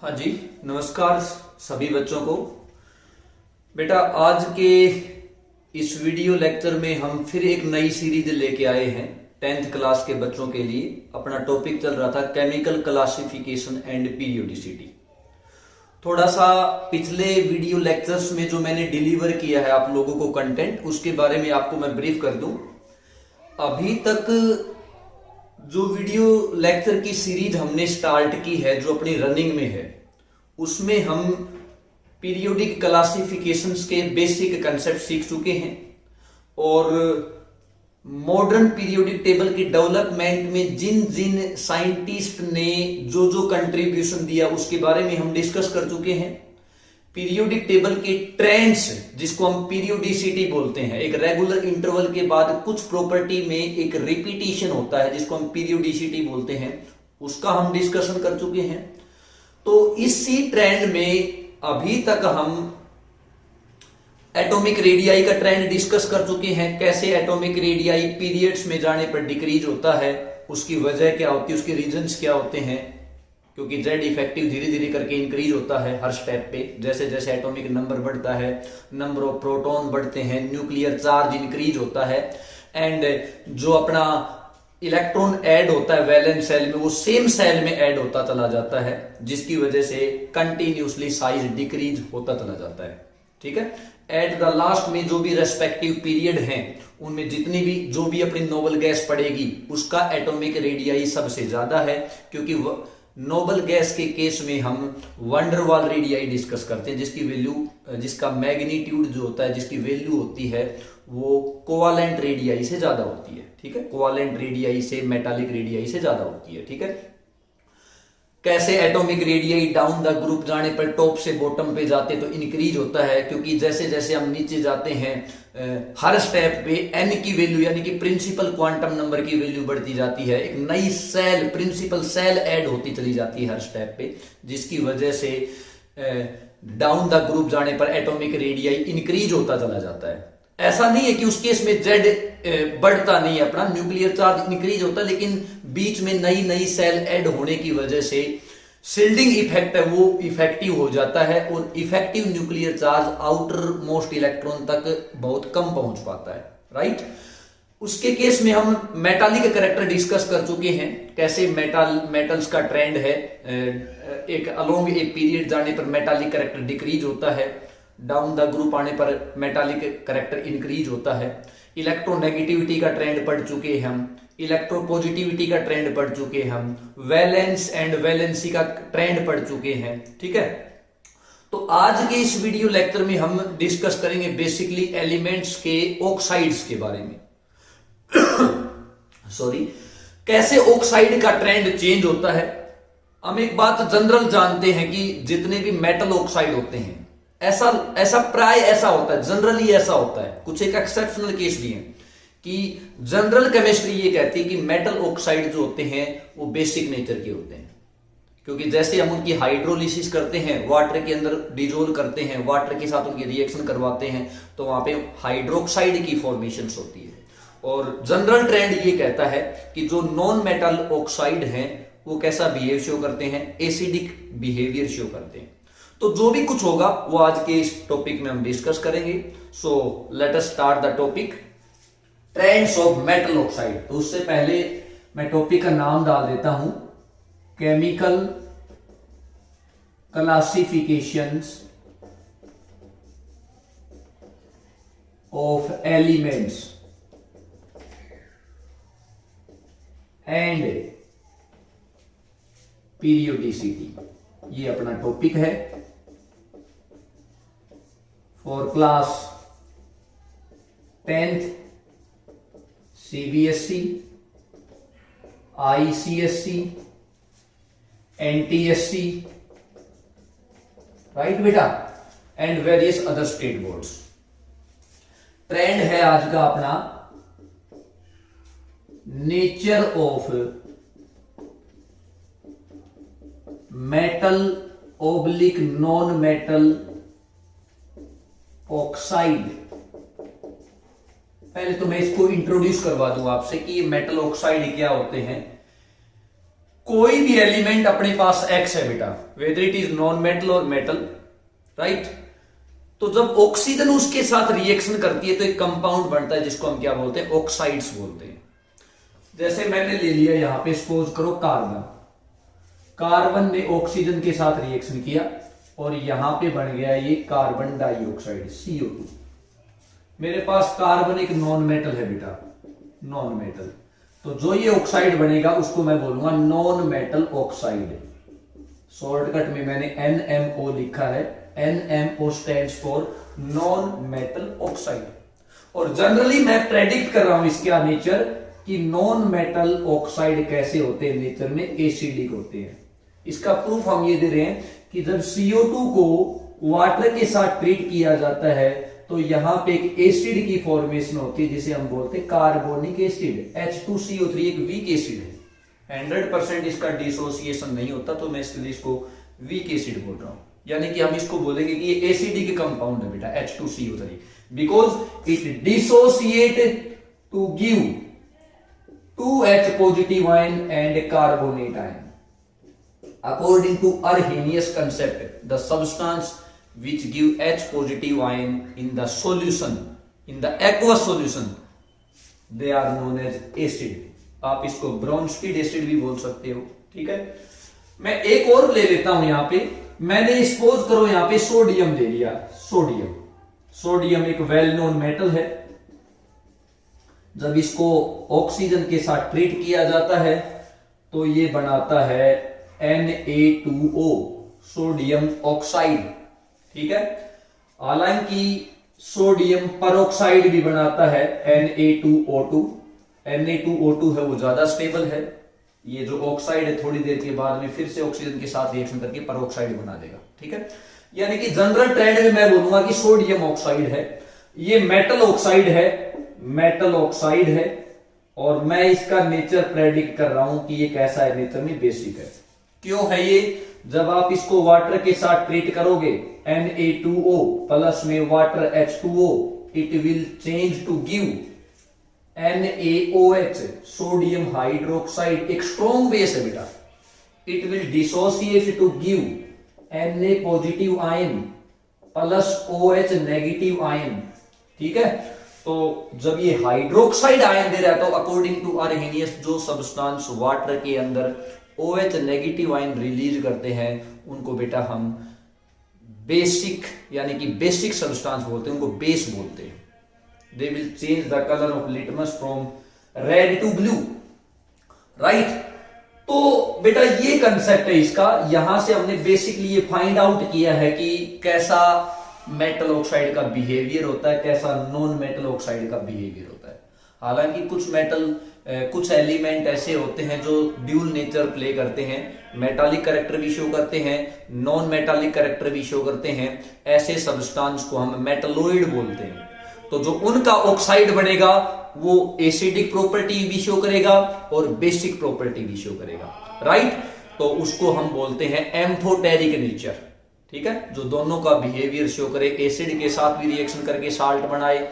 हाँ जी, नमस्कार सभी बच्चों को। बेटा, आज के इस वीडियो लेक्चर में हम फिर एक नई सीरीज लेके आए हैं 10th क्लास के बच्चों के लिए। अपना टॉपिक चल रहा था केमिकल क्लासिफिकेशन एंड पीरियोडिसिटी। थोड़ा सा पिछले वीडियो लेक्चर्स में जो मैंने डिलीवर किया है आप लोगों को कंटेंट, उसके बारे में आपको मैं ब्रीफ कर दूं। अभी तक जो वीडियो लेक्चर की सीरीज हमने स्टार्ट की है, जो अपनी रनिंग में है, उसमें हम पीरियोडिक क्लासिफिकेशंस के बेसिक कंसेप्ट सीख चुके हैं और मॉडर्न पीरियोडिक टेबल की डेवलपमेंट में जिन जिन साइंटिस्ट ने जो जो कंट्रीब्यूशन दिया उसके बारे में हम डिस्कस कर चुके हैं। पीरियोडिक टेबल के ट्रेंड्स, जिसको हम पीरियोडिसिटी बोलते हैं, एक रेगुलर इंटरवल के बाद कुछ प्रॉपर्टी में एक रिपीटिशन होता है जिसको हम पीरियोडिसिटी बोलते हैं, उसका हम डिस्कशन कर चुके हैं। तो इसी ट्रेंड में अभी तक हम एटॉमिक रेडियाई का ट्रेंड डिस्कस कर चुके हैं। कैसे एटॉमिक रेडियाई पीरियड्स में जाने पर डिक्रीज होता है, उसकी वजह क्या होती है, उसके रीजंस क्या होते हैं, क्योंकि जेड इफेक्टिव धीरे धीरे करके इंक्रीज होता है हर स्टेप पे। जैसे जैसे एटॉमिक नंबर बढ़ता है, नंबर ऑफ प्रोटॉन बढ़ते हैं, न्यूक्लियर चार्ज इंक्रीज होता है, एंड जो अपना इलेक्ट्रॉन ऐड होता है वैलेंस सेल में, वो सेम सेल में ऐड होता चला जाता है, जिसकी वजह से कंटिन्यूसली साइज डिक्रीज होता चला जाता है। ठीक है। एट द लास्ट में जो भी रेस्पेक्टिव पीरियड हैं, उनमें जितनी भी जो भी अपनी नोबल गैस पड़ेगी उसका एटॉमिक रेडियाई सबसे ज्यादा है, क्योंकि नोबल गैस के केस में हम वंडरवाल रेडियाई डिस्कस करते हैं, जिसकी वैल्यू, जिसका मैग्नीट्यूड जो होता है, जिसकी वैल्यू होती है, वो कोवालेंट रेडियाई से ज्यादा होती है। ठीक है। कोवालेंट रेडियाई से, मेटालिक रेडियाई से ज्यादा होती है। ठीक है। कैसे atomic radii down the group जाने पर टॉप से बॉटम पे जाते तो इंक्रीज होता है, क्योंकि जैसे जैसे हम नीचे जाते हैं हर स्टेप पे एन की वैल्यू, यानी कि प्रिंसिपल क्वांटम नंबर की वैल्यू बढ़ती जाती है। एक नई सेल, प्रिंसिपल सेल ऐड होती चली जाती है हर स्टेप पे, जिसकी वजह से डाउन द ग्रुप जाने पर एटॉमिक रेडियाई इंक्रीज होता चला जाता है। ऐसा नहीं है कि उस केस में जेड बढ़ता नहीं है, अपना न्यूक्लियर चार्ज इंक्रीज होता है, लेकिन बीच में नई नई सेल ऐड होने की वजह से शिल्डिंग इफेक्ट है वो इफेक्टिव हो जाता है और effective nuclear charge outer most electron तक बहुत कम पहुंच पाता है। राइट। उसके केस में हम मेटालिक कैरेक्टर डिस्कस कर चुके हैं। कैसे मेटल्स का ट्रेंड है, एक अलोंग एक पीरियड जाने पर मेटालिक कैरेक्टर डिक्रीज होता है, डाउन द ग्रुप आने पर मेटालिक कैरेक्टर इंक्रीज होता है। इलेक्ट्रोनेगेटिविटी का ट्रेंड पढ़ चुके हैं हम, इलेक्ट्रोपॉजिटिविटी का ट्रेंड पढ़ चुके हैं हम, वैलेंस एंड वैलेंसी का ट्रेंड पढ़ चुके हैं। ठीक है। तो आज के इस वीडियो लेक्चर में हम डिस्कस करेंगे बेसिकली एलिमेंट्स के ऑक्साइड्स के बारे में। सॉरी, कैसे ऑक्साइड का ट्रेंड चेंज होता है। हम एक बात जनरल जानते हैं कि जितने भी मेटल ऑक्साइड होते हैं, ऐसा प्राय ऐसा होता है, जनरली ऐसा होता है, कुछ एक एक्सेप्शनल केस भी है, कि जनरल केमिस्ट्री ये कहती है कि मेटल ऑक्साइड जो होते हैं वो बेसिक नेचर के होते हैं, क्योंकि जैसे हम उनकी हाइड्रोलिसिस करते हैं, वाटर के अंदर डिजोल्व करते हैं, वाटर के साथ उनकी रिएक्शन करवाते हैं, तो वहां पे हाइड्रोक्साइड की फॉर्मेशन होती है। और जनरल ट्रेंड ये कहता है कि जो नॉन मेटल ऑक्साइड हैं वो कैसा बिहेव शो करते हैं, एसिडिक बिहेवियर शो करते हैं। तो जो भी कुछ होगा वो आज के इस टॉपिक में हम डिस्कस करेंगे। So let us start the topic, trends of metal oxide. तो उससे पहले मैं टॉपिक का नाम डाल देता हूं, chemical classifications of elements and periodicity. ये अपना टॉपिक है for class 10th CBSE, ICSE, NTSC, right बेटा, and various other state boards. Trend है आज का अपना nature of metal oblique non metal oxide. पहले तो मैं इसको इंट्रोड्यूस करवा दूं आपसे कि ये मेटल ऑक्साइड क्या होते हैं। कोई भी एलिमेंट अपने पास एक्स है बेटा, whether it is non metal और मेटल, राइट। तो जब ऑक्सीजन उसके साथ रिएक्शन करती है तो एक कंपाउंड बनता है जिसको हम क्या बोलते हैं, ऑक्साइड्स बोलते हैं। जैसे मैंने ले लिया यहां पे, सपोज करो कार्बन, कार्बन ने ऑक्सीजन के साथ रिएक्शन किया और यहां पे बन गया ये कार्बन डाइऑक्साइड CO2। मेरे पास कार्बन एक नॉन मेटल है बेटा, नॉन मेटल, तो जो ये ऑक्साइड बनेगा उसको मैं बोलूंगा नॉन मेटल ऑक्साइड। शॉर्टकट में मैंने NMO लिखा है, NMO stands for non metal oxide. और जनरली मैं प्रेडिक्ट कर रहा हूं इसका नेचर कि नॉन मेटल ऑक्साइड कैसे होते हैं नेचर में, एसिडिक होते हैं। इसका प्रूफ हम ये दे रहे हैं कि जब CO2 को वाटर के साथ ट्रीट किया जाता है तो यहां पे एक एसिड की फॉर्मेशन होती है जिसे हम बोलते हैं कार्बोनिक एसिड। H2CO3 एक वीक एसिड है, 100% इसका डिसोसिएशन नहीं होता, तो मैं इसके लिए इसको वीक एसिड बोल रहा हूं। यानी कि हम इसको बोलेंगे कि ये एसिडिक कंपाउंड है बेटा H2CO3, because it dissociate to give 2H positive ion and carbonate ion. According to Arrhenius concept, the substance which give H positive ion in the solution, in the aqueous solution, they are known as acid. आप इसको ब्रोंस्कीड acid भी बोल सकते हो, ठीक है। मैं एक और ले लेता हूं यहां पे, मैंने सपोज करो यहां पे सोडियम ले लिया, सोडियम, सोडियम एक वेल नोन मेटल है। जब इसको ऑक्सीजन के साथ ट्रीट किया जाता है तो ये बनाता है Na2O, सोडियम ऑक्साइड, ठीक है। हालांकि सोडियम परऑक्साइड भी बनाता है Na2O2। Na2O2 है वो ज्यादा स्टेबल है, ये जो ऑक्साइड है थोड़ी देर के बाद में फिर से ऑक्सीजन के साथ रिएक्शन करके परऑक्साइड बना देगा, ठीक है। यानी कि जनरल ट्रेंड में मैं बोलूंगा कि सोडियम ऑक्साइड है, ये मेटल ऑक्साइड है, मेटल ऑक्साइड है। और मैं इसका नेचर प्रेडिक्ट कर रहा हूं कि ये कैसा है नेचर में, बेसिक है। क्यों है ये, जब आप इसको वाटर के साथ ट्रीट करोगे Na2O प्लस में water H2O, it will change to give NaOH, sodium hydroxide, एक स्ट्रॉन्ग बेस है बेटा। It will dissociate to give Na positive ion plus OH negative ion, ठीक है। तो जब ये हाइड्रोक्साइड आयन दे रहा है तो अकॉर्डिंग टू आर्हेनियस जो सब्सटेंस वाटर के अंदर OH नेगेटिव आयन रिलीज करते हैं उनको बेटा हम बेसिक यानी कि बेसिक सब्सटेंस बोलते हैं, उनको बेस बोलते हैं। They will change the colour of litmus from red to blue, right. तो बेटा ये कंसेप्ट है इसका। यहां से हमने बेसिकली ये फाइंड आउट किया है कि कैसा मेटल ऑक्साइड का बिहेवियर होता है, कैसा नॉन मेटल ऑक्साइड का बिहेवियर होता है। हालांकि कुछ एलिमेंट ऐसे होते हैं जो ड्यूल नेचर प्ले करते हैं, मेटालिक कैरेक्टर भी शो करते हैं, नॉन मेटालिक कैरेक्टर भी शो करते हैं। ऐसे सब्सटेंस को हम मेटलोइड बोलते हैं। तो जो उनका ऑक्साइड बनेगा वो एसिडिक प्रॉपर्टी भी शो करेगा और बेसिक प्रॉपर्टी भी शो करेगा, राइट। तो उसको हम बोलते हैं एम्फोटेरिक नेचर, ठीक है, जो दोनों का बिहेवियर शो करे, एसिड के साथ भी रिएक्शन करके साल्ट बनाए,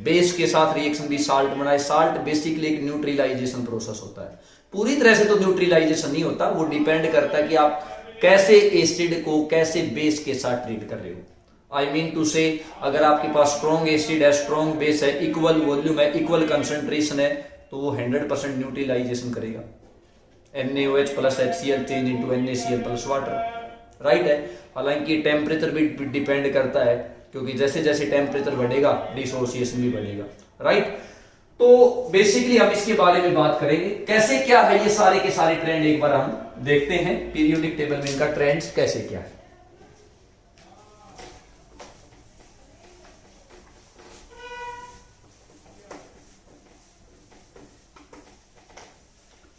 बेस के साथ रिएक्शन भी साल्ट बनाए। साल्ट बेसिकली एक न्यूट्रलाइजेशन प्रोसेस होता है, पूरी तरह से तो न्यूट्रलाइजेशन नहीं होता, वो डिपेंड करता है कि आप कैसे एसिड को कैसे बेस के साथ ट्रीट कर रहे हो। आई मीन टू से, अगर आपके पास स्ट्रॉन्ग एसिड है, स्ट्रॉन्ग बेस है, इक्वल वॉल्यूम है, इक्वल कंसेंट्रेशन है, तो वो 100% न्यूट्रलाइजेशन करेगा। NaOH plus HCl change into NaCl plus water, right है। हालांकि टेम्परेचर भी डिपेंड करता है, क्योंकि जैसे जैसे टेम्परेचर बढ़ेगा डिसोसिएशन भी बढ़ेगा, राइट। तो बेसिकली हम इसके बारे में बात करेंगे, कैसे क्या है ये सारे के सारे ट्रेंड एक बार हम देखते हैं, पीरियोडिक टेबल में इनका ट्रेंड्स कैसे क्या है।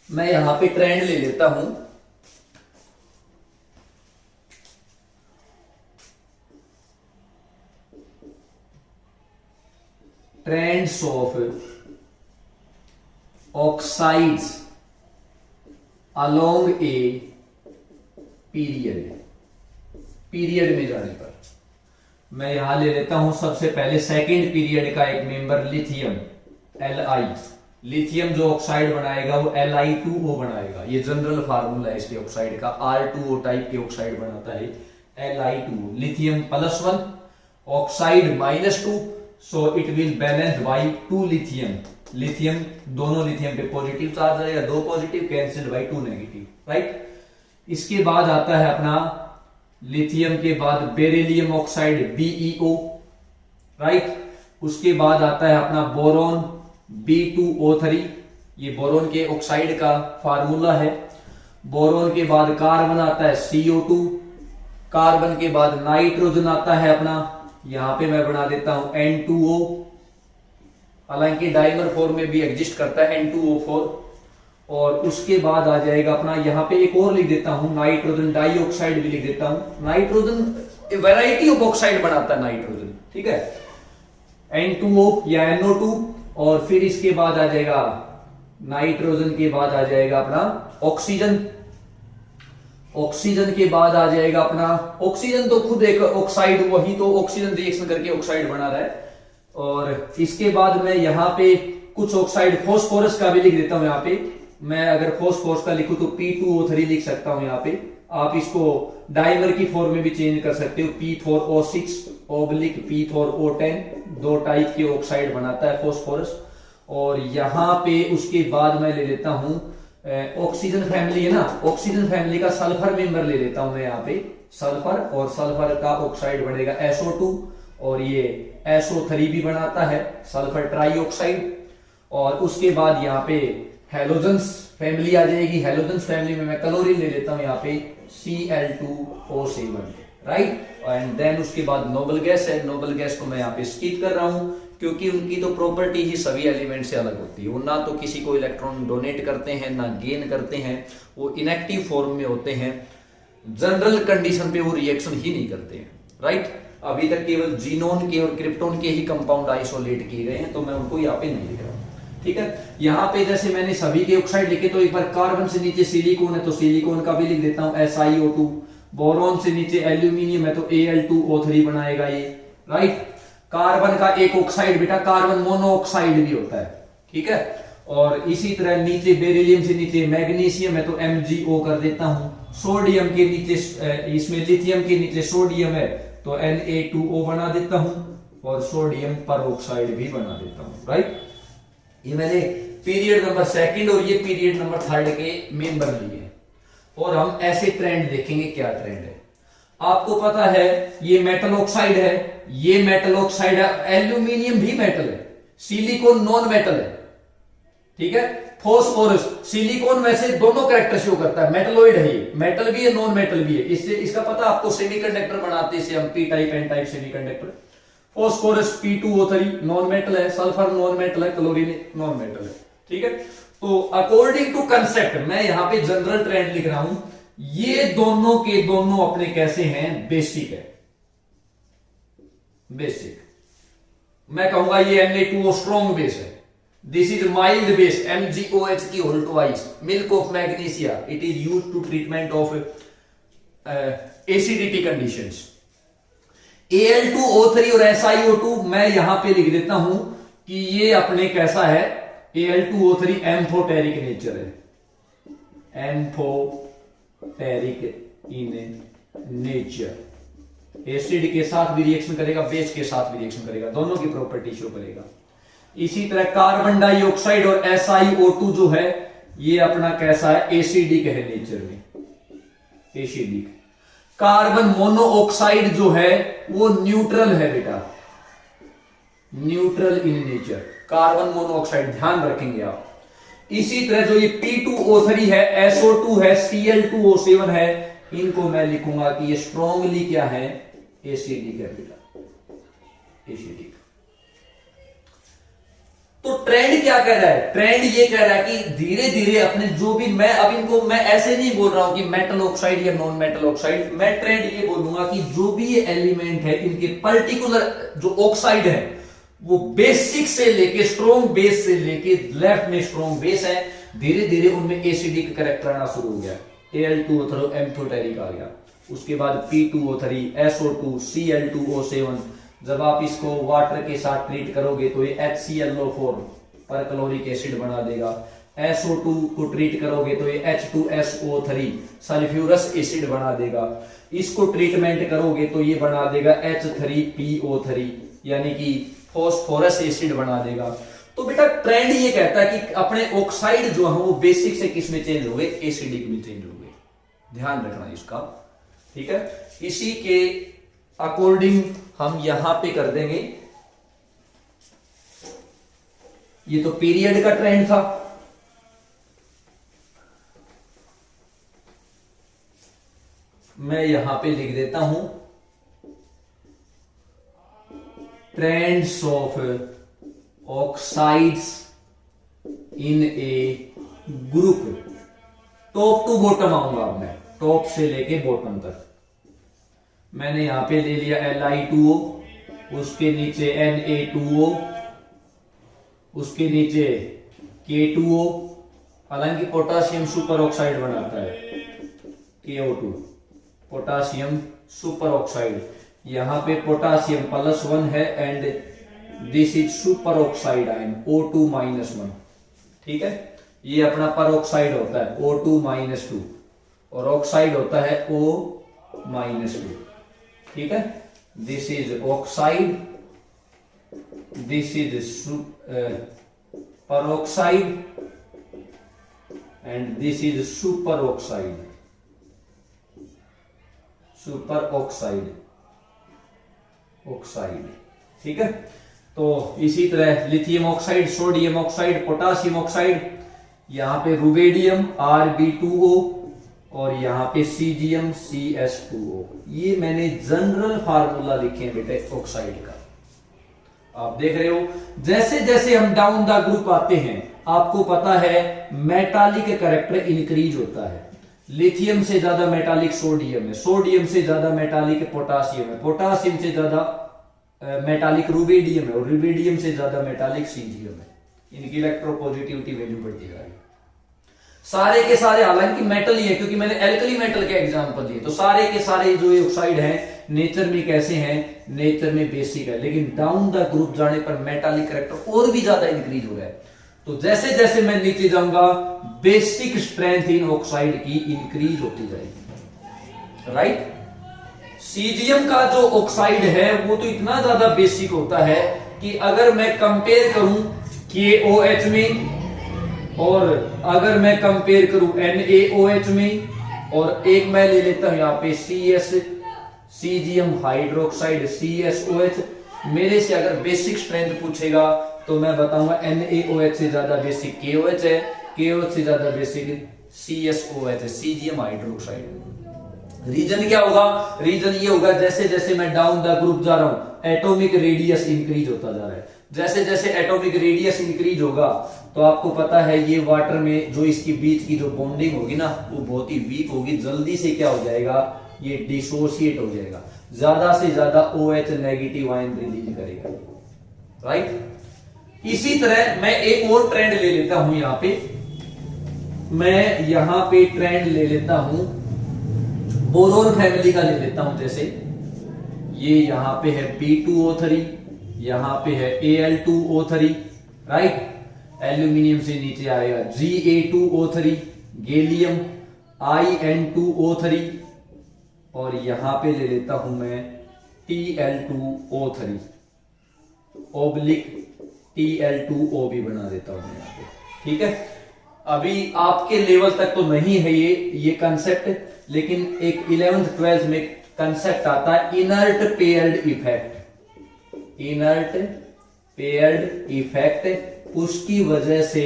मैं यहां पे ट्रेंड ले लेता हूं, trends of oxides along a period, period में जाने पर मैं यहां ले लेता हूं सबसे पहले सेकंड पीरियड का एक मेंबर लिथियम Li, लिथियम जो ऑक्साइड बनाएगा वो Li2O बनाएगा। ये जनरल फार्मूला है इसके ऑक्साइड का, R2O टाइप के ऑक्साइड बनाता है Li2O। Lithium +1 oxide -2, so it will balance by 2 lithium. Lithium, दोनों लिथियम पे पॉजिटिव चार्ज है या 2 positive, cancel by 2 negative, right. इसके बाद आता है अपना लिथियम के बाद बेरिलियम ऑक्साइड BeO, राइट। उसके बाद आता है अपना बोरॉन B2O3, ये बोरॉन के ऑक्साइड का फार्मूला है। बोरॉन के बाद कार्बन आता है CO2, कार्बन के बाद नाइट्रोजन आता है अपना, यहां पे मैं बना देता हूं N2O, हालांकि डाइमर फॉर्म में भी एग्जिस्ट करता है N2O4। और उसके बाद आ जाएगा अपना, यहां पे एक और लिख देता हूं नाइट्रोजन डाइऑक्साइड भी लिख देता हूं। नाइट्रोजन वैरायटी ऑफ ऑक्साइड बनाता है नाइट्रोजन, ठीक है, N2O या NO2। और फिर इसके बाद आ जाएगा नाइट्रोजन के बाद आ जाएगा अपना ऑक्सीजन। ऑक्सीजन के बाद आ जाएगा अपना, ऑक्सीजन तो खुद एक ऑक्साइड, वही तो ऑक्सीजन रिएक्शन करके ऑक्साइड बना रहा है। और इसके बाद मैं यहां पे कुछ ऑक्साइड फॉस्फोरस का भी लिख देता हूं। यहां पे मैं अगर फॉस्फोरस का लिखूं तो P2O3 लिख सकता हूं। यहां पे आप इसको डाइमर की फॉर्म में भी चेंज कर सकते हो, P4O6 P4O10, 2 टाइप के ऑक्साइड बनाता है फॉस्फोरस। और यहां पे उसके बाद मैं ले लेता हूं ऑक्सीजन फैमिली है ना, ऑक्सीजन फैमिली का सल्फर मेंबर ले लेता हूं मैं यहाँ पे, सल्फर, और सल्फर का ऑक्साइड बनेगा SO2, और ये SO3 भी बनाता है सल्फर ट्राइऑक्साइड। और उसके बाद यहाँ पे हेलोजन्स फैमिली आ जाएगी। हेलोजन्स फैमिली में मैं क्लोरीन ले लेता हूं यहाँ पे Cl2O7, राइट। एंड देन उसके बाद नोबल गैस है। नोबल गैस को मैं यहाँ पे स्किप कर रहा हूं क्योंकि उनकी तो प्रॉपर्टी ही सभी एलिमेंट से अलग होती है। वो ना तो किसी को इलेक्ट्रॉन डोनेट करते हैं ना गेन करते हैं, वो इनएक्टिव फॉर्म में होते हैं, जनरल कंडीशन पे वो रिएक्शन ही नहीं करते हैं, राइट। अभी तक केवल जीनोन के और क्रिप्टोन के ही कंपाउंड आइसोलेट किए गए हैं, तो मैं उनको यहाँ पे नहीं लिख रहा हूं, ठीक है। यहाँ पे जैसे मैंने सभी के ऑक्साइड लिखे, तो एक बार कार्बन से नीचे सिलिकॉन है तो सिलिकॉन का भी लिख देता हूं SiO2। बोरॉन से नीचे एल्यूमिनियम है तो Al2O3 बनाएगा ये, राइट। कार्बन का एक ऑक्साइड बेटा कार्बन मोनोऑक्साइड भी होता है, ठीक है। और इसी तरह नीचे बेरिलियम से नीचे मैग्नीशियम है तो MgO कर देता हूं। सोडियम के नीचे, इसमें लिथियम के नीचे सोडियम है तो Na2O बना देता हूं, और सोडियम परऑक्साइड भी बना देता हूं, राइट। ये मैंने पीरियड नंबर 2 और ये पीरियड नंबर 3 के मेंबर लिए हैं। और हम ऐसे ट्रेंड देखेंगे, क्या ट्रेंड है। आपको पता है ये मेटल ऑक्साइड है, ये मेटल ऑक्साइड है, एल्यूमिनियम भी मेटल है, सिलिकॉन नॉन मेटल है, ठीक है। फॉस्फोरस, सिलिकॉन वैसे दोनों कैरेक्टर शो करता है, मेटलॉइड है, ये मेटल भी है नॉन मेटल भी है। इससे इसका पता आपको सेमीकंडक्टर बनाते हैं हम P type N type semiconductor. Phosphorus P2O3 non metal है, सल्फर नॉन मेटल है, क्लोरीन नॉन मेटल है, ठीक है। तो अकॉर्डिंग टू कंसेप्ट मैं यहां पे जनरल ट्रेंड लिख रहा हूं, ये दोनों के दोनों अपने कैसे हैं, बेसिक है, बेसिक। मैं कहूंगा ये Na2O स्ट्रॉन्ग बेस है, this is mild base MgOH की whole twice, milk of magnesia, it is used to treatment of acidity conditions. Al2O3 और SiO2 मैं यहां पे लिख देता हूं कि ये अपने कैसा है, Al2O3 एम्फोटेरिक नेचर है, एम्फोटेरिक इन नेचर, एसिड के साथ भी रिएक्शन करेगा, बेस के साथ भी रिएक्शन करेगा, दोनों की प्रॉपर्टी शो करेगा। इसी तरह कार्बन डाइऑक्साइड और SiO2 जो है ये अपना कैसा है, एसिडिक है नेचर में, एसिडिक। कार्बन मोनोऑक्साइड जो है वो न्यूट्रल है बेटा, neutral in nature, carbon monoxide, ध्यान रखेंगे आप। इसी तरह जो ये P2O3 है, SO2 है, Cl2O7 है, इनको मैं लिखूंगा कि ये स्ट्रॉन्गली क्या है, एसिडिक है बेटा, एसिडिक। तो ट्रेंड क्या कह रहा है, ट्रेंड ये कह रहा है कि धीरे धीरे अपने जो भी, मैं अब इनको मैं ऐसे नहीं बोल रहा हूं कि मेटल ऑक्साइड या नॉन मेटल ऑक्साइड, मैं ट्रेंड ये बोलूंगा कि जो भी ये एलिमेंट है इनके पर्टिकुलर जो ऑक्साइड है वो बेसिक से लेके स्ट्रॉन्ग बेस से लेके लेफ्ट में स्ट्रॉन्ग बेस है, धीरे धीरे उनमें एसिडिक कैरेक्टर आना शुरू हो गया। Al2O3 एम्फोटेरिक आ गया, उसके बाद P2O3, SO2, Cl2O7, जब आप इसको वाटर के साथ ट्रीट करोगे तो ये HClO4 परक्लोरिक एसिड बना देगा। SO2 को ट्रीट करोगे तो ये H2SO3 सल्फ्यूरस एसिड बना देगा। इसको ट्रीटमेंट करोगे तो ये बना देगा H3PO3 यानी कि फॉस्फोरस एसिड बना देगा। तो बेटा ट्रेंड ये कहता है कि अपने ऑक्साइड जो है वो बेसिक से किस में चेंज हो गए, एसिडिक में चेंज हो गए। ध्यान रखना इसका, ठीक है। इसी के अकॉर्डिंग हम यहां पे कर देंगे, ये तो पीरियड का ट्रेंड था। मैं यहां पे लिख देता हूं trends of oxides in a group. Top to bottom आऊंगा अब मैं, टॉप से लेके बॉटम तक। मैंने यहां पे ले लिया Li2O, उसके नीचे Na2O, उसके नीचे K2O, हालांकि पोटासियम सुपर ऑक्साइड बनाता है, KO2 पोटासियम सुपर ऑक्साइड। यहां पे पोटासियम +1 है and this is super oxide ion O2-1, ठीक है। ये अपना पर ऑक्साइड होता है O2-2 और ऑक्साइड होता है O-2, ठीक है। This is oxide, this is peroxide and this is superoxide, superoxide, oxide, ठीक है। तो इसी तरह lithium oxide, sodium oxide, potassium oxide, यहां पे रुबेडियम Rb2O और यहां पे सीजियम CS2O। ये मैंने जनरल फार्मूला लिखे हैं बेटे ऑक्साइड का, आप देख रहे हो। जैसे जैसे हम डाउन द ग्रुप आते हैं, आपको पता है मेटालिक कैरेक्टर इंक्रीज होता है। लिथियम से ज्यादा मेटालिक सोडियम है, सोडियम से ज्यादा मेटालिक पोटासियम है, पोटासियम से ज्यादा मेटालिक रुबेडियम है और रुबेडियम से ज्यादा मेटालिक सीजियम है। इनकी इलेक्ट्रोपॉजिटिविटी वैल्यू बढ़ती जाएगी। सारे के सारे हालांकि मेटल ही है, क्योंकि मैंने एल्कली मेटल के एग्जांपल दिए, तो सारे के सारे जो ये ऑक्साइड हैं नेचर में कैसे हैं, नेचर में बेसिक है, लेकिन डाउन द ग्रुप जाने पर मेटालिक कैरेक्टर और भी ज्यादा इंक्रीज हो रहा है। तो जैसे जैसे मैं नीचे जाऊंगा बेसिक स्ट्रेंथ इन ऑक्साइड की इंक्रीज होती जाएगी, राइट। सीजियम का जो ऑक्साइड है वो तो इतना ज्यादा बेसिक होता है कि अगर मैं कंपेयर करूं KOH में और अगर मैं कंपेयर करूं NaOH में, और एक मैं ले लेता हूं यहां पे सीजियम हाइड्रोक्साइड CSOH, मेरे से अगर बेसिक स्ट्रेंथ पूछेगा तो मैं बताऊंगा NaOH से ज्यादा बेसिक KOH है, KOH से ज्यादा बेसिक CSOH है, सीजियम हाइड्रोक्साइड। रीजन क्या होगा, रीजन ये होगा जैसे जैसे मैं डाउन द ग्रुप जा रहा हूं एटॉमिक रेडियस इंक्रीज होता जा रहा है। जैसे जैसे एटॉमिक रेडियस इंक्रीज होगा तो आपको पता है ये वाटर में जो इसकी बीच की जो बॉन्डिंग होगी ना वो बहुत ही वीक होगी, जल्दी से क्या हो जाएगा, ये डिसोसिएट हो जाएगा, ज्यादा से ज्यादा OH नेगेटिव आयन रिलीज करेगा, राइट। इसी तरह मैं एक और ट्रेंड ले लेता हूं, यहां पे मैं यहां पे ट्रेंड ले लेता हूं बोरोन फैमिली का ले लेता हूं। जैसे ये यहां पे है B2O3, यहां पे है Al2O3, राइट। एल्यूमिनियम से नीचे आएगा Ga2O3, गैलियम In2O3 और यहां पे ले लेता हूं मैं Tl2O3 ऑब्लिक Tl2O भी बना देता हूं यहां पे, ठीक है। अभी आपके लेवल तक तो नहीं है ये कंसेप्ट, लेकिन एक 11th-12th में कंसेप्ट आता है inert paired effect. Inert paired effect, उसकी वजह से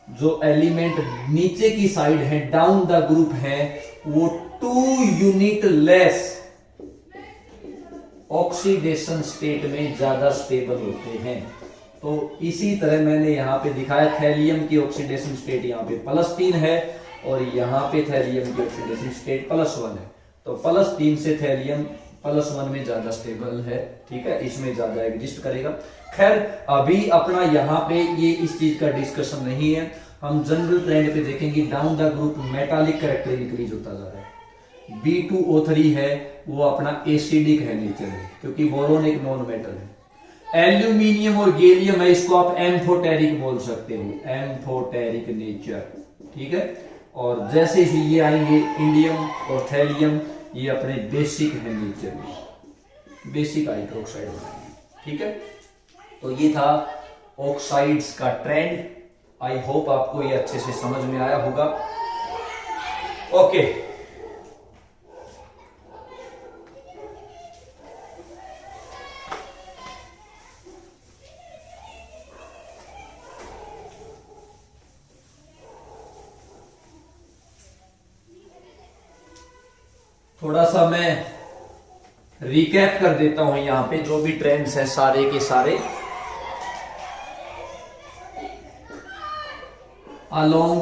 जो एलिमेंट नीचे की साइड है डाउन द ग्रुप है वो 2 यूनिट लेस ऑक्सीडेशन स्टेट में ज्यादा स्टेबल होते हैं। तो इसी तरह मैंने यहां पे दिखाया थैलियम की ऑक्सीडेशन स्टेट यहां पे +3 है और यहां पे थैलियम की ऑक्सीडेशन स्टेट +1 है। तो +3 से थैलियम +1 में ज्यादा स्टेबल है, ठीक है, इसमें ज्यादा एग्जिस्ट करेगा। खैर अभी अपना यहाँ पे ये इस चीज का डिस्कशन नहीं है, हम जनरल ट्रेंड पे देखेंगे down the group metallic character increase होता जा रहा है। B2O3 है वो अपना एसिडिक है नेचर में, क्योंकि बोरोन एक नॉन मेटल है। एल्यूमिनियम और गैलियम है, इसको आप एम्फोटेरिक बोल सकते हो, एम्फोटेरिक नेचर, ठीक है। और जैसे ही ये आएंगे इंडियम और थैलियम, ये अपने बेसिक है नेचर में, बेसिक हाइड्रोक्साइड बनाएंगे, ठीक है। तो ये था ऑक्साइड्स का ट्रेंड। आई होप आपको ये अच्छे से समझ में आया होगा। ओके, थोड़ा सा मैं रिकैप कर देता हूं यहां पे जो भी ट्रेंड्स हैं सारे के सारे। अलोंग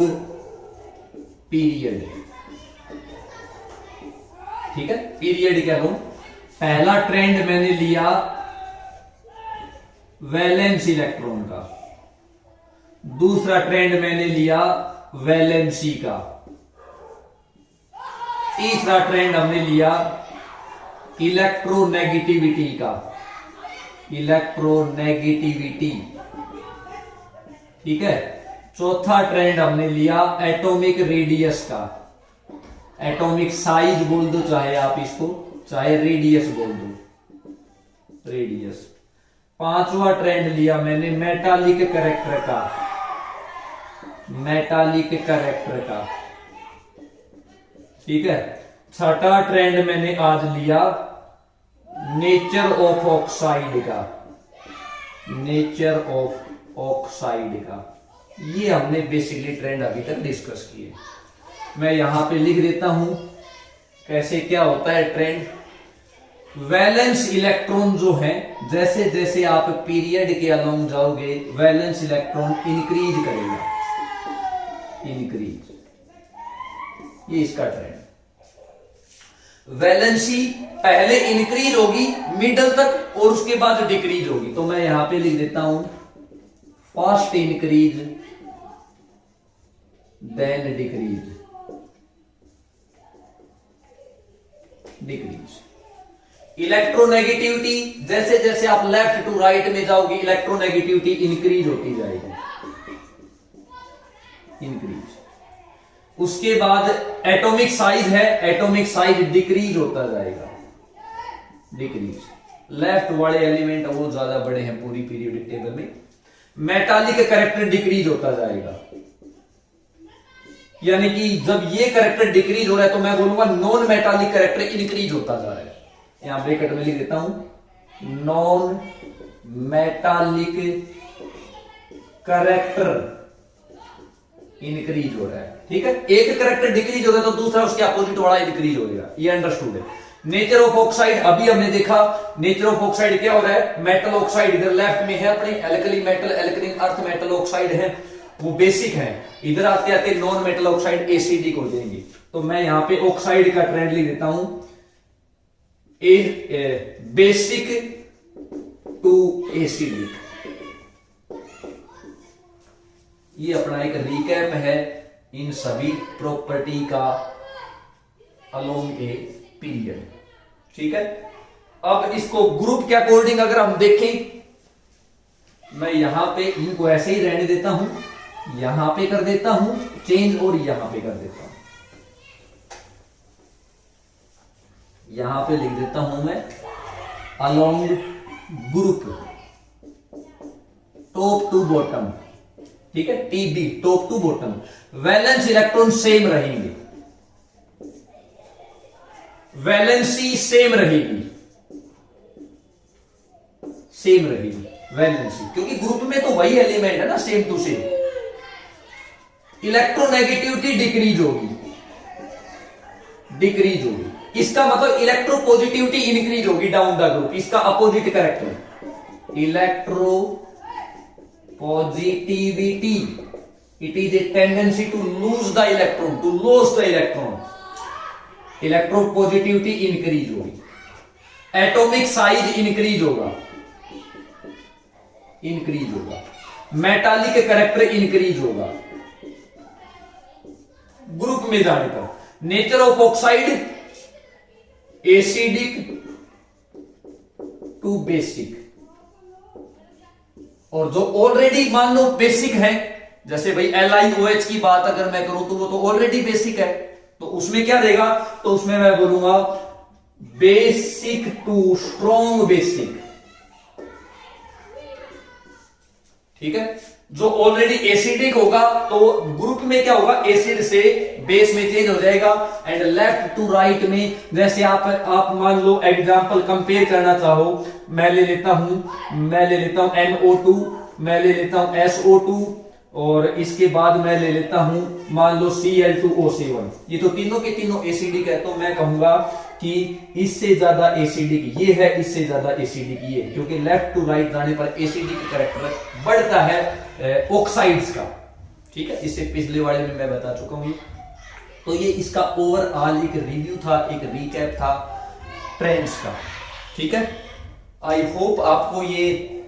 पीरियड, ठीक है, पीरियड कह लो। पहला ट्रेंड मैंने लिया वैलेंस इलेक्ट्रॉन का, दूसरा ट्रेंड मैंने लिया वैलेंसी का, तीसरा ट्रेंड हमने लिया इलेक्ट्रोनेगेटिविटी का, इलेक्ट्रोनेगेटिविटी, ठीक है। चौथा ट्रेंड हमने लिया एटॉमिक रेडियस का, एटॉमिक साइज बोल दो चाहे आप इसको, चाहे रेडियस बोल दो, रेडियस। पांचवा ट्रेंड लिया मैंने मेटालिक कैरेक्टर का, मेटालिक कैरेक्टर का, ठीक है। छठा ट्रेंड मैंने आज लिया नेचर ऑफ ऑक्साइड का, नेचर ऑफ ऑक्साइड का। ये हमने बेसिकली ट्रेंड अभी तक डिस्कस किए। मैं यहां पे लिख देता हूं कैसे क्या होता है ट्रेंड। वैलेंस इलेक्ट्रॉन जो है, जैसे जैसे आप पीरियड के अलोंग जाओगे वैलेंस इलेक्ट्रॉन इंक्रीज करेगा, इंक्रीज, ये इसका ट्रेंड। वैलेंसी पहले इंक्रीज होगी मिडल तक और उसके बाद डिक्रीज होगी। तो मैं यहां पे लिख देता हूं first increase then decrease, decrease. Electronegativity, जैसे जैसे आप लेफ्ट टू राइट में जाओगे इलेक्ट्रोनेगेटिविटी इंक्रीज होती जाएगी, इंक्रीज। उसके बाद एटॉमिक साइज है, एटॉमिक साइज डिक्रीज होता जाएगा, डिक्रीज। लेफ्ट वाले एलिमेंट वो ज्यादा बड़े हैं पूरी पीरियोडिक टेबल में। मेटालिक कैरेक्टर डिक्रीज होता जाएगा, यानी कि जब ये कैरेक्टर डिक्रीज हो रहा है तो मैं बोलूंगा नॉन मेटालिक कैरेक्टर इंक्रीज होता जा रहा है। यहां ब्रैकेट में लिख देता हूं नॉन मेटालिक कैरेक्टर इंक्रीज हो रहा है, ठीक है। एक कैरेक्टर डिक्रीज हो रहा है तो दूसरा उसके अपोजिट वाला इंक्रीज हो जाएगा, ये अंडरस्टूड है। नेचर ऑफ ऑक्साइड अभी हमने देखा, नेचर ऑफ ऑक्साइड क्या हो रहा है, मेटल ऑक्साइड इधर लेफ्ट में है अपने, alkali metal, alkaline earth metal oxide है, वो बेसिक है। इधर आते आते नॉन मेटल ऑक्साइड एसिडिक हो जाएंगे। तो मैं यहां पे ऑक्साइड का ट्रेंड लिख देता हूं बेसिक टू एसिडिक। ये अपना एक रिकैप है इन सभी प्रॉपर्टी का अलोंग ए पीरियड, ठीक है। अब इसको ग्रुप के अकॉर्डिंग अगर हम देखें, मैं यहां पे इनको ऐसे ही रहने देता हूं, यहां पे कर देता हूं चेंज और यहां पे कर देता हूं, यहां पे लिख देता हूं मैं along group top to bottom, ठीक है, TB top to bottom. Valence electron same रहेंगे, वैलेंसी सेम रहेगी, सेम रहेगी वैलेंसी, क्योंकि ग्रुप में तो वही एलिमेंट है ना, same to same. Electronegativity decrease होगी, डिक्रीज होगी, इसका मतलब इलेक्ट्रो पॉजिटिविटी इंक्रीज होगी डाउन द ग्रुप, इसका opposite character. Electropositivity, it is a tendency to lose the electron, to loss the electron. Electropositivity increase होगी, atomic size increase होगा, increase होगा, metallic character increase होगा group में जाने पर। Nature of oxide acidic to basic, और जो already मान लो बेसिक है, जैसे भाई LiOH की बात अगर मैं करूं तो वो तो ऑलरेडी बेसिक है, तो उसमें क्या देगा, तो उसमें मैं बोलूंगा बेसिक टू स्ट्रॉन्ग बेसिक। ठीक है, जो ऑलरेडी एसिडिक होगा तो ग्रुप में क्या होगा, एसिड से बेस में चेंज हो जाएगा। एंड लेफ्ट टू राइट में, जैसे आप मान लो एग्जांपल कंपेयर करना चाहो, मैं ले लेता हूं NO2, मैं ले लेता हूं SO2, और इसके बाद मैं ले लेता हूं मान लो Cl2O7। ये तो तीनों के तीनों एसिडिक है, तो मैं कहूंगा कि इससे ज्यादा एसिडिक ये है, इससे ज्यादा एसिडिक ये, क्योंकि लेफ्ट टू राइट जाने पर एसिडिक कैरेक्टर बढ़ता है ऑक्साइड्स का। ठीक है, इससे पिछले वाले में मैं बता चुका हूं। तो ये इसका ओवरऑल एक रिव्यू था, एक रिकैप था ट्रेंड्स का। ठीक है, आई होप आपको ये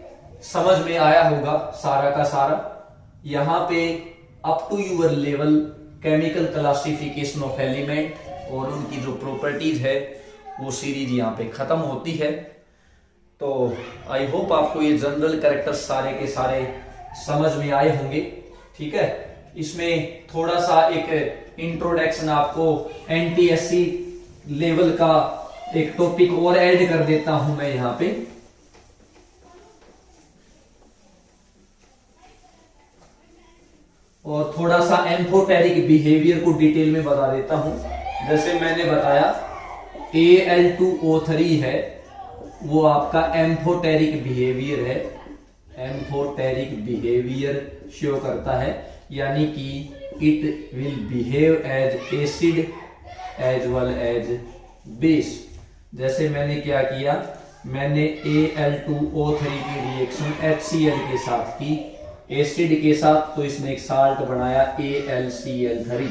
समझ में आया होगा सारा का सारा। यहां पे up to your level chemical classification of element और उनकी जो प्रॉपर्टीज है वो सीरीज यहाँ पे खत्म होती है। तो आई होप आपको ये जनरल कैरेक्टर सारे के सारे समझ में आए होंगे। ठीक है, इसमें थोड़ा सा एक इंट्रोडक्शन आपको NTSC लेवल का एक टॉपिक और ऐड कर देता हूं मैं यहाँ पे। और थोड़ा सा एम्फोटेरिक बिहेवियर को डिटेल में बता देता हूं। जैसे मैंने बताया Al2O3 है, वो आपका एम्फोटेरिक बिहेवियर है, एम्फोटेरिक बिहेवियर शो करता है, यानी कि it will behave as acid as well as base. जैसे मैंने क्या किया, मैंने Al2O3 की रिएक्शन HCl के साथ की, एसिड के साथ, तो इसने एक साल्ट बनाया AlCl3।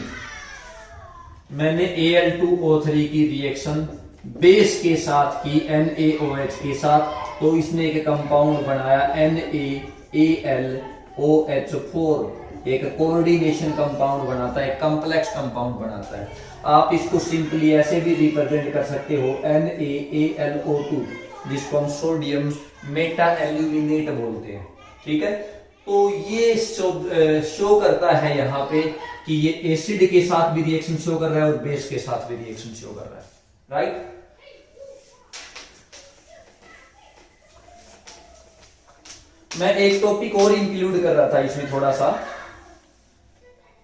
मैंने Al2O3 की रिएक्शन बेस के साथ की NaOH के साथ, तो इसने एक कंपाउंड बनाया NaAlOH4, एक कोऑर्डिनेशन कंपाउंड बनाता है, कॉम्प्लेक्स कंपाउंड बनाता है। आप इसको सिंपली ऐसे भी रिप्रेजेंट कर सकते हो NaAlO2, जिसको हम सोडियम मेटा एल्यूमिनेट बोलते हैं। ठीक है, तो ये शो करता है यहाँ पे कि ये एसिड के साथ भी रिएक्शन शो कर रहा है और बेस के साथ भी रिएक्शन शो कर रहा है। राइट, मैं एक टॉपिक और इंक्लूड कर रहा था इसमें थोड़ा सा,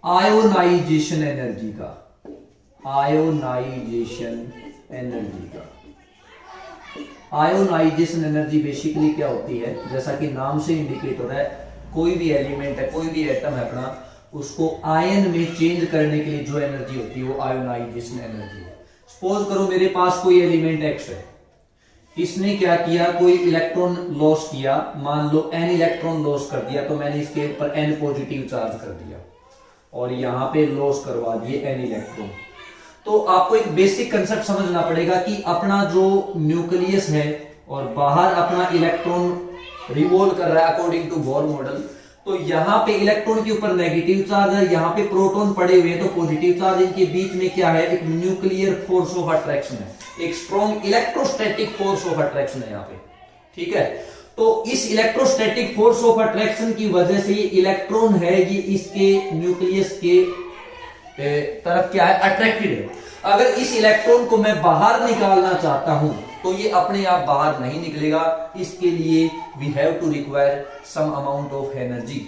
आयोनाइजेशन एनर्जी का। आयोनाइजेशन एनर्जी का, आयोनाइजेशन एनर्जी बेसिकली क्या होती है, जैसा कि नाम से इंडिकेट हो रहा है, कोई भी एलिमेंट है, कोई भी एटम है अपना, उसको आयन में चेंज करने के लिए जो एनर्जी होती है वो आयोनाइजेशन एनर्जी है। सपोज करो मेरे पास कोई एलिमेंट X है, इसने क्या किया, कोई इलेक्ट्रॉन लॉस किया, मान लो N इलेक्ट्रॉन लॉस कर दिया, तो मैंने इसके ऊपर N पॉजिटिव चार्ज कर दिया और यहां पे लॉस करवा दिए N इलेक्ट्रॉन। तो आपको एक बेसिक कंसेप्ट समझना पड़ेगा कि अपना जो न्यूक्लियस है और बाहर अपना इलेक्ट्रॉन रिवॉल्व कर रहा है अकॉर्डिंग टू बोर मॉडल, तो यहाँ पे इलेक्ट्रॉन के ऊपर नेगेटिव चार्ज है, यहाँ पे प्रोटॉन पड़े हुए हैं तो पॉजिटिव चार्ज। इनके बीच में क्या है, एक न्यूक्लियर फोर्स ऑफ अट्रैक्शन है, एक strong electrostatic force of attraction है यहाँ पे। ठीक है, तो इस इलेक्ट्रोस्टैटिक फोर्स ऑफ अट्रैक्शन की वजह से ये इलेक्ट्रॉन है, ये इसके न्यूक्लियस के तरफ क्या है, अट्रैक्टेड है। अगर इस इलेक्ट्रॉन को मैं बाहर निकालना चाहता हूं तो ये अपने आप बाहर नहीं निकलेगा, इसके लिए we have to require some amount of energy.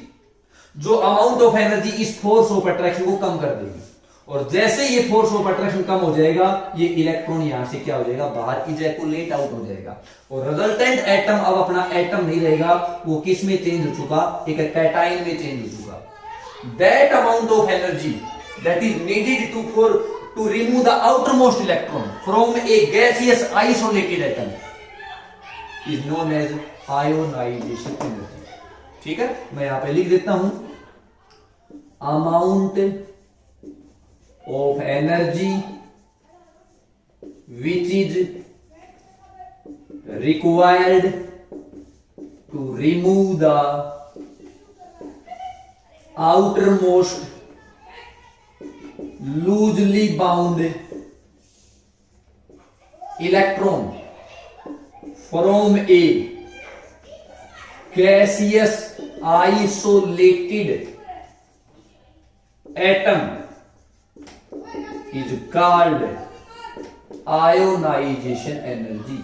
जो अमाउंट ऑफ एनर्जी इस फोर्स ऑफ अट्रैक्शन को कम कर देगी, और जैसे ये फोर्स ऑफ अट्रैक्शन कम हो जाएगा, ये इलेक्ट्रॉन यहां से क्या हो जाएगा, बाहर इजैकुलेट आउट हो जाएगा, और रिजल्टेंट एटम अब अपना एटम नहीं रहेगा, वो किस में चेंज हो चुका, एक कैटायन में चेंज हो चुका। That amount of energy that is needed to remove the outermost electron from a gaseous isolated atom is known as ionization energy। ठीक है, मैं यहां पे लिख देता हूं, amount of energy which is required to remove the outermost loosely bound electron from a gaseous isolated atom is called ionization energy।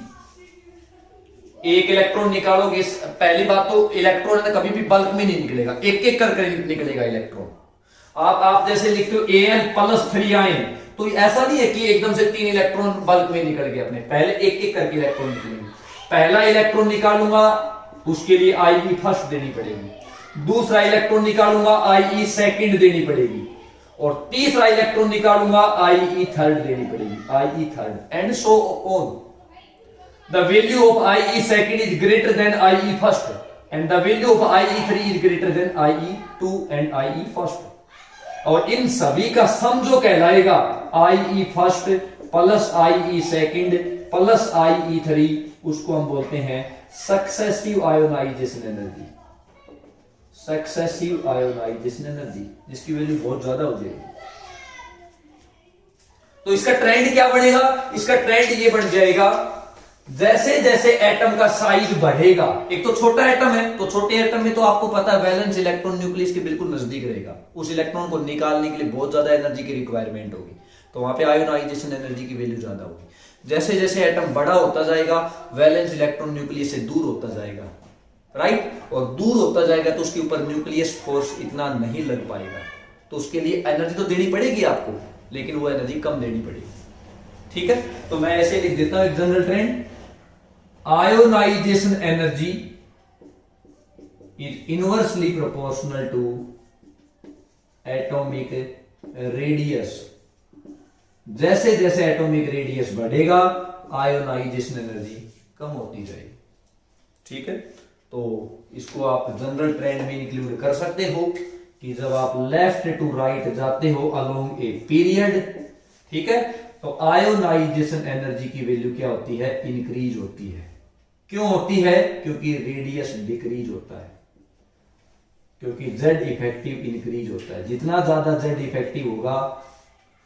एक electron निकालोगे, पहली बात तो इलेक्ट्रॉन है कभी भी बल्क में नहीं निकलेगा, एक एक करके निकलेगा इलेक्ट्रॉन। आप जैसे लिखते हो Al+3 आयन, तो ऐसा नहीं है कि एकदम से 3 इलेक्ट्रॉन बल्क में निकल गए अपने, पहले एक एक करके इलेक्ट्रॉन निकलेंगे। पहला इलेक्ट्रॉन निकालूंगा उसके लिए Ie फर्स्ट देनी पड़ेगी, दूसरा इलेक्ट्रॉन निकालूंगा Ie सेकंड देनी पड़ेगी, और तीसरा इलेक्ट्रॉन निकालूंगा Ie थर्ड देनी पड़ेगी, Ie third, and so on. The value of Ie second is greater than Ie first, and the value of Ie three is greater than Ie two and Ie first। और इन सभी का सम जो कहलाएगा Ie first plus Ie second plus Ie three, उसको हम बोलते हैं successive ionisation energy. Successive ionisation energy, जिसकी वैल्यू बहुत ज्यादा हो जाएगी। तो इसका ट्रेंड क्या बनेगा? इसका ट्रेंड ये बन जाएगा, जैसे जैसे एटम का साइज बढ़ेगा, एक तो छोटा एटम है, तो छोटे एटम में तो आपको पता है वैलेंस इलेक्ट्रॉन न्यूक्लियस के बिल्कुल नजदीक रहेगा, उस इलेक्ट्रॉन को निकालने के लिए बहुत ज्यादा एनर्जी की रिक्वायरमेंट होगी, तो वहां पे आयोनाइजेशन एनर्जी की वैल्यू ज्यादा होगी। जैसे जैसे एटम बड़ा होता जाएगा, वैलेंस इलेक्ट्रॉन न्यूक्लियस से दूर होता जाएगा, राइट, और दूर होता जाएगा तो उसके ऊपर न्यूक्लियस फोर्स इतना नहीं लग पाएगा, तो उसके लिए एनर्जी तो देनी पड़ेगी आपको, लेकिन वो एनर्जी कम देनी पड़ेगी। ठीक है, तो मैं ऐसे लिख देता हूं एक general trend, ionisation energy is inversely proportional to atomic radius. जैसे जैसे एटॉमिक रेडियस बढ़ेगा, आयोनाइजेशन एनर्जी कम होती जाएगी। ठीक है, तो इसको आप जनरल ट्रेंड में इंक्लूड कर सकते हो कि जब आप लेफ्ट टू राइट जाते हो अलोंग ए पीरियड, ठीक है, तो आयोनाइजेशन एनर्जी की वैल्यू क्या होती है? इंक्रीज होती है। क्यों होती है? क्योंकि रेडियस डिक्रीज होता है, क्योंकि जेड इफेक्टिव इंक्रीज होता है। जितना ज्यादा जेड इफेक्टिव होगा,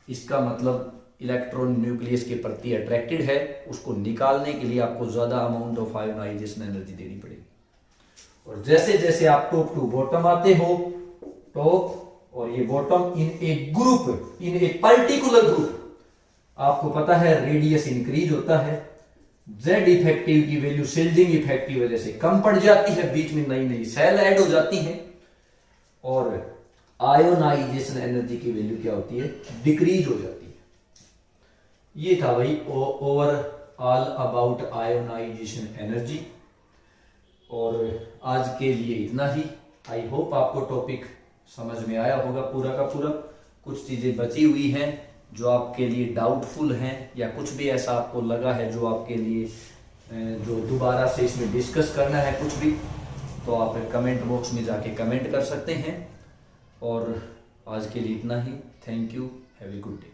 इसका मतलब इलेक्ट्रॉन न्यूक्लियस के प्रति अट्रैक्टेड है, उसको निकालने के लिए आपको ज्यादा अमाउंट ऑफ आयोनाइजेशन एनर्जी देनी पड़ेगी। और जैसे जैसे आप टॉप टू बॉटम आते हो, टॉप और ये bottom in a group, in a particular group, आपको पता है रेडियस इंक्रीज होता है, जेड इफेक्टिव की वैल्यू शिल्डिंग इफेक्ट की वजह से कम पड़ जाती है, बीच में नई नई सेल ऐड हो जाती हैं, और आयोनाइजेशन एनर्जी की वैल्यू क्या होती है? डिक्रीज हो जाती है। ये था भाई ओवरऑल अबाउट आयोनाइजेशन एनर्जी, और आज के लिए इतना ही। आई होप आपको टॉपिक समझ में आया होगा पूरा का पूरा। कुछ चीजें बची हुई हैं जो आपके लिए डाउटफुल हैं, या कुछ भी ऐसा आपको लगा है जो आपके लिए जो दोबारा से इसमें डिस्कस करना है कुछ भी, तो आप कमेंट बॉक्स में जाके कमेंट कर सकते हैं। और आज के लिए इतना ही। Thank you, have a good day.